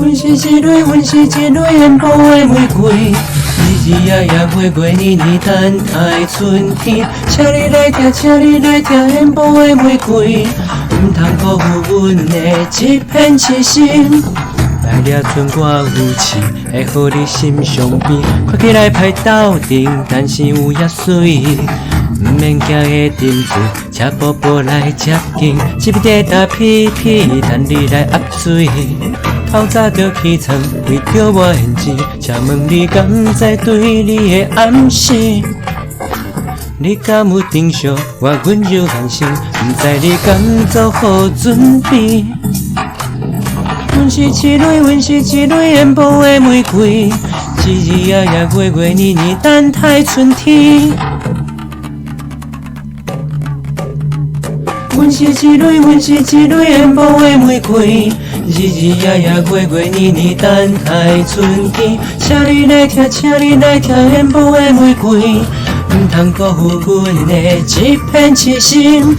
阮是一蕊烟波的玫瑰，日日夜夜月月年年等待春天。请你来听烟波的玫瑰，唔通辜负阮的一片痴心。来抓春歌有刺，会互你心上边。看起来歹斗阵，但是有也水。毋免惊的沉醉，车步步来接近，一边在打屁屁，等你来压水。透早就起床，为着我现钱，请问你敢知对你的暗示？你敢有定数？我阮就安心，毋知你敢做好准备？阮是一蕊烟波的玫瑰，日日夜夜月月年年等待春天。阮是一蕊烟波的玫瑰，日日夜夜月月年年等待春天。请你来听烟波的玫瑰，唔通辜负阮的一片痴心。